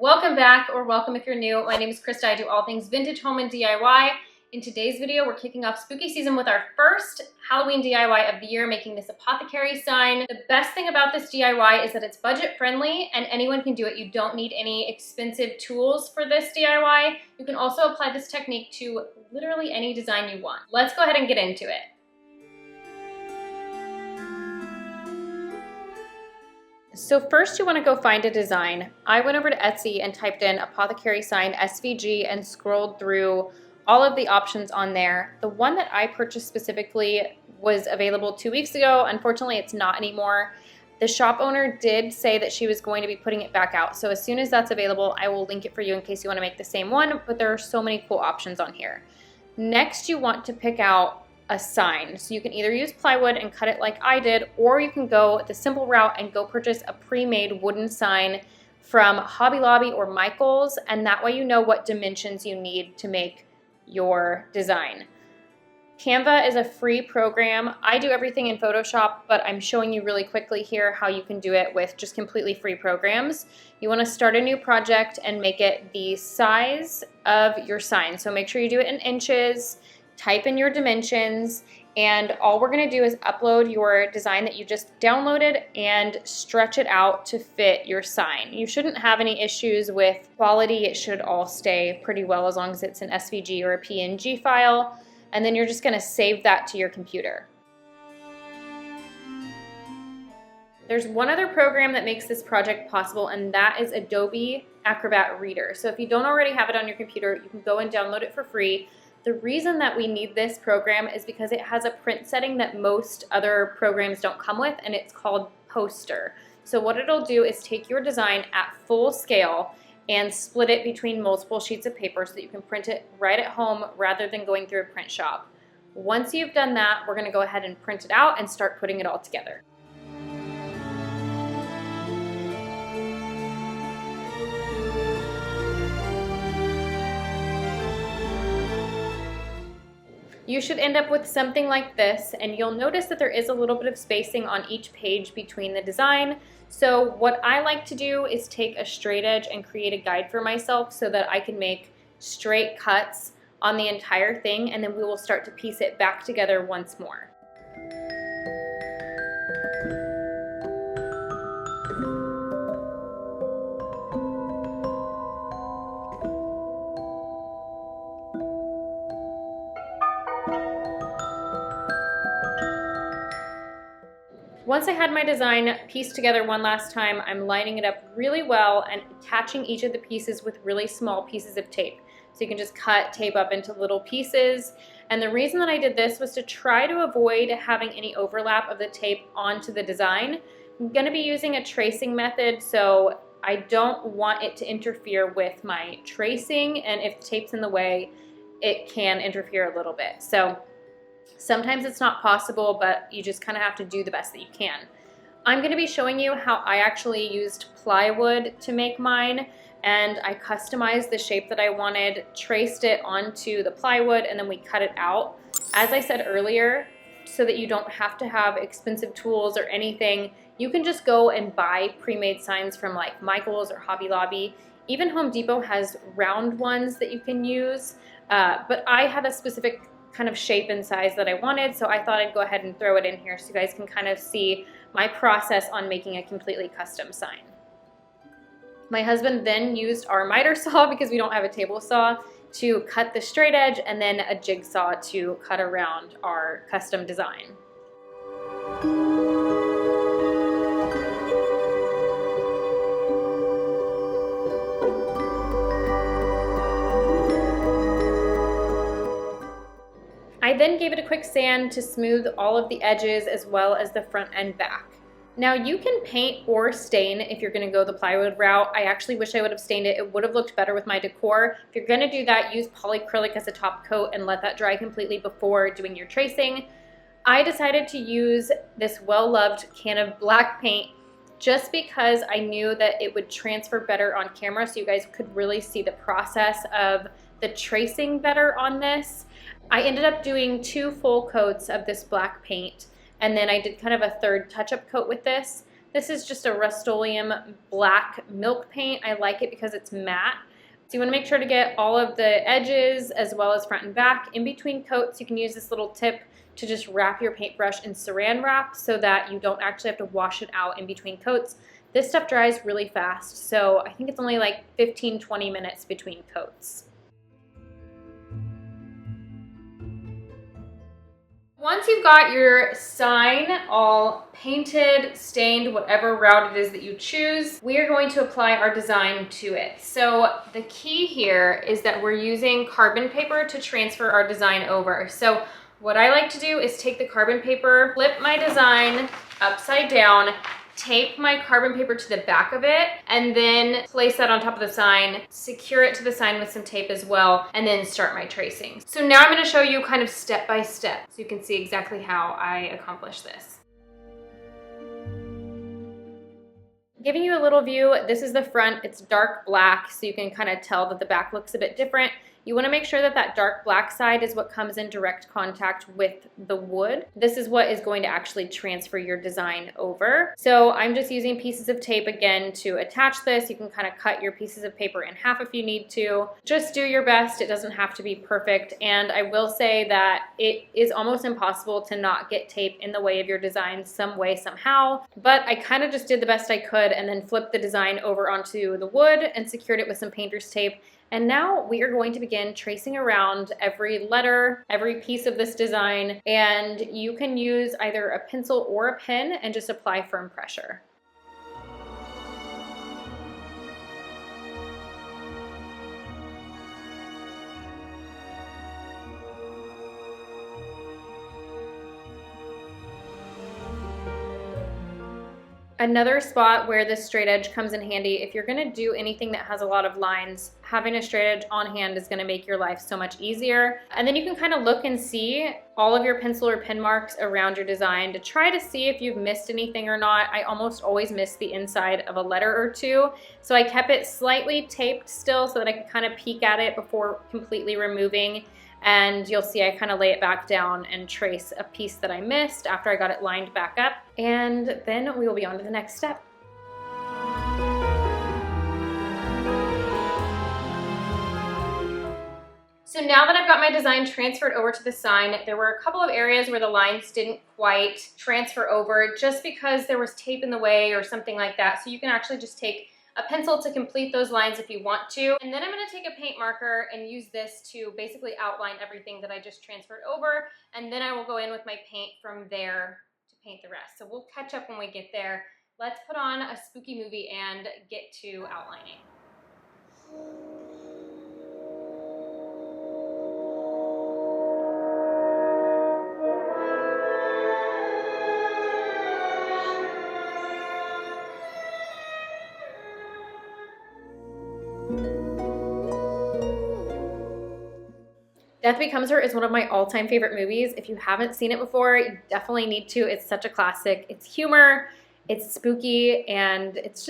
Welcome back, or welcome if you're new. My name is Krista. I do all things vintage, home, and DIY. In today's video, we're kicking off spooky season with our first Halloween DIY of the year, making this apothecary sign. The best thing about this DIY is that it's budget friendly and anyone can do it. You don't need any expensive tools for this DIY. You can also apply this technique to literally any design you want. Let's go ahead and get into it. So first you want to go find a design. I went over to Etsy and typed in apothecary sign SVG and scrolled through all of the options on there. The one that I purchased specifically was available 2 weeks ago. Unfortunately, it's not anymore. The shop owner did say that she was going to be putting it back out. So as soon as that's available, I will link it for you in case you want to make the same one, but there are so many cool options on here. Next, you want to pick out a sign. So you can either use plywood and cut it like I did, or you can go the simple route and go purchase a pre-made wooden sign from Hobby Lobby or Michael's, and that way you know what dimensions you need to make your design. Canva is a free program. I do everything in Photoshop, but I'm showing you really quickly here how you can do it with just completely free programs. You want to start a new project and make it the size of your sign. So make sure you do it in inches. Type in your dimensions, and all we're going to do is upload your design that you just downloaded and stretch it out to fit your sign. You shouldn't have any issues with quality. It should all stay pretty well as long as it's an SVG or a PNG file, and then you're just going to save that to your computer. There's one other program that makes this project possible, and that is Adobe Acrobat Reader. So if you don't already have it on your computer, you can go and download it for free. The reason that we need this program is because it has a print setting that most other programs don't come with, and it's called poster. So what it'll do is take your design at full scale and split it between multiple sheets of paper so that you can print it right at home rather than going through a print shop. Once you've done that, we're going to go ahead and print it out and start putting it all together. You should end up with something like this, and you'll notice that there is a little bit of spacing on each page between the design. So what I like to do is take a straight edge and create a guide for myself so that I can make straight cuts on the entire thing, and then we will start to piece it back together once more. Once I had my design pieced together one last time, I'm lining it up really well and attaching each of the pieces with really small pieces of tape. So you can just cut tape up into little pieces. And the reason that I did this was to try to avoid having any overlap of the tape onto the design. I'm going to be using a tracing method, so I don't want it to interfere with my tracing, and if the tape's in the way, it can interfere a little bit. So sometimes it's not possible, but you just kind of have to do the best that you can. I'm going to be showing you how I actually used plywood to make mine, and I customized the shape that I wanted, traced it onto the plywood, and then we cut it out. As I said earlier, so that you don't have to have expensive tools or anything, you can just go and buy pre-made signs from like Michael's or Hobby Lobby. Even Home Depot has round ones that you can use, but I had a specific kind of shape and size that I wanted, so I thought I'd go ahead and throw it in here so you guys can kind of see my process on making a completely custom sign. My husband then used our miter saw, because we don't have a table saw, to cut the straight edge, and then a jigsaw to cut around our custom design. I then gave it a quick sand to smooth all of the edges as well as the front and back. Now you can paint or stain if you're going to go the plywood route. I actually wish I would have stained it. It would have looked better with my decor. If you're going to do that, use polyacrylic as a top coat and let that dry completely before doing your tracing. I decided to use this well-loved can of black paint just because I knew that it would transfer better on camera, so you guys could really see the process of the tracing better on this. I ended up doing 2 full coats of this black paint, and then I did kind of a third touch-up coat with this. This is just a Rust-Oleum black milk paint. I like it because it's matte. So you want to make sure to get all of the edges as well as front and back. In between coats, you can use this little tip to just wrap your paintbrush in saran wrap so that you don't actually have to wash it out in between coats. This stuff dries really fast, so I think it's only like 15-20 minutes between coats. Once you've got your sign all painted, stained, whatever route it is that you choose, we are going to apply our design to it. So the key here is that we're using carbon paper to transfer our design over. So what I like to do is take the carbon paper, flip my design upside down, tape my carbon paper to the back of it, and then place that on top of the sign, secure it to the sign with some tape as well, and then start my tracing. So now I'm going to show you kind of step by step so you can see exactly how I accomplish this. Giving you a little view, this is the front. It's dark black, so you can kind of tell that the back looks a bit different. You want to make sure that that dark black side is what comes in direct contact with the wood. This is what is going to actually transfer your design over. So I'm just using pieces of tape again to attach this. You can kind of cut your pieces of paper in half if you need to. Just do your best. It doesn't have to be perfect. And I will say that it is almost impossible to not get tape in the way of your design some way, somehow. But I kind of just did the best I could and then flipped the design over onto the wood and secured it with some painter's tape. And now we are going to begin tracing around every letter, every piece of this design, and you can use either a pencil or a pen and just apply firm pressure. Another spot where this straight edge comes in handy, if you're gonna do anything that has a lot of lines, having a straight edge on hand is gonna make your life so much easier. And then you can kind of look and see all of your pencil or pen marks around your design to try to see if you've missed anything or not. I almost always miss the inside of a letter or two, so I kept it slightly taped still so that I could kind of peek at it before completely removing. And you'll see I kind of lay it back down and trace a piece that I missed after I got it lined back up. And then we will be on to the next step. So now that I've got my design transferred over to the sign, there were a couple of areas where the lines didn't quite transfer over just because there was tape in the way or something like that. So you can actually just take a pencil to complete those lines if you want to. And then I'm going to take a paint marker and use this to basically outline everything that I just transferred over. And then I will go in with my paint from there to paint the rest. So we'll catch up when we get there. Let's put on a spooky movie and get to outlining. Death Becomes Her is one of my all-time favorite movies. If you haven't seen it before, you definitely need to. It's such a classic. It's humor, it's spooky, and it's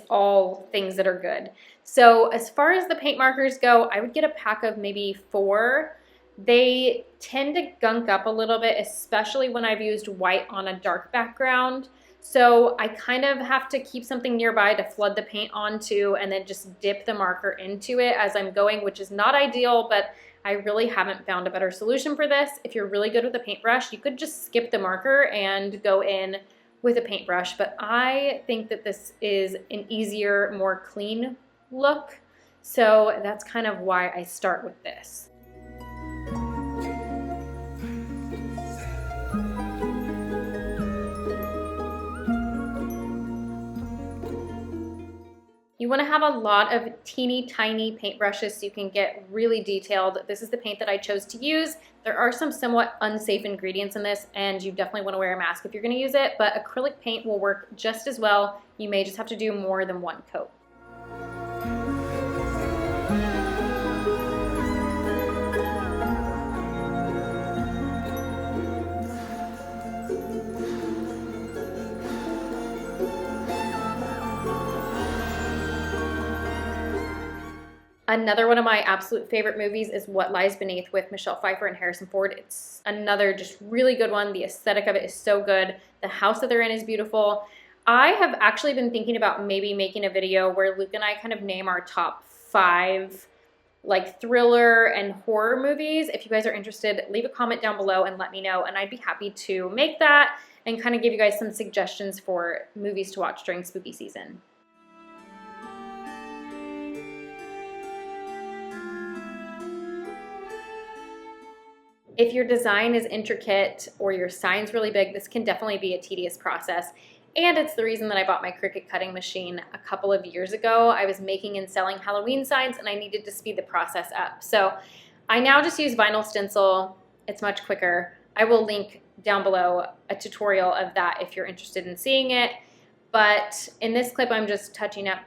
all things that are good. So as far as the paint markers go, I would get a pack of maybe 4. They tend to gunk up a little bit, especially when I've used white on a dark background. So I kind of have to keep something nearby to flood the paint onto and then just dip the marker into it as I'm going, which is not ideal, but I really haven't found a better solution for this. If you're really good with a paintbrush, you could just skip the marker and go in with a paintbrush, but I think that this is an easier, more clean look. So that's kind of why I start with this. You want to have a lot of teeny tiny paintbrushes so you can get really detailed. This is the paint that I chose to use. There are some somewhat unsafe ingredients in this, and you definitely want to wear a mask if you're going to use it, but acrylic paint will work just as well. You may just have to do more than one coat. Another one of my absolute favorite movies is What Lies Beneath with Michelle Pfeiffer and Harrison Ford. It's another just really good one. The aesthetic of it is so good. The house that they're in is beautiful. I have actually been thinking about maybe making a video where Luke and I kind of name our top 5 like thriller and horror movies. If you guys are interested, leave a comment down below and let me know, and I'd be happy to make that and kind of give you guys some suggestions for movies to watch during spooky season. If your design is intricate or your sign's really big, this can definitely be a tedious process. And it's the reason that I bought my Cricut cutting machine a couple of years ago. I was making and selling Halloween signs and I needed to speed the process up. So I now just use vinyl stencil. It's much quicker. I will link down below a tutorial of that if you're interested in seeing it. But in this clip, I'm just touching up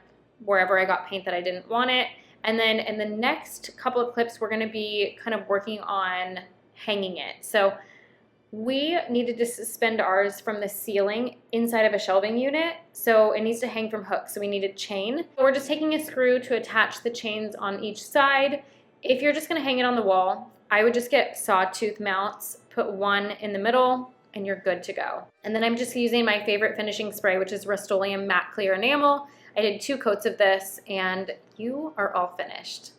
wherever I got paint that I didn't want it. And then in the next couple of clips, we're gonna be kind of working on hanging it. So we needed to suspend ours from the ceiling inside of a shelving unit, so it needs to hang from hooks, so we needed chain. We're just taking a screw to attach the chains on each side. If you're just gonna hang it on the wall, I would just get sawtooth mounts, put one in the middle, and you're good to go. And then I'm just using my favorite finishing spray, which is Rust-Oleum Matte Clear Enamel. I did 2 coats of this, and you are all finished.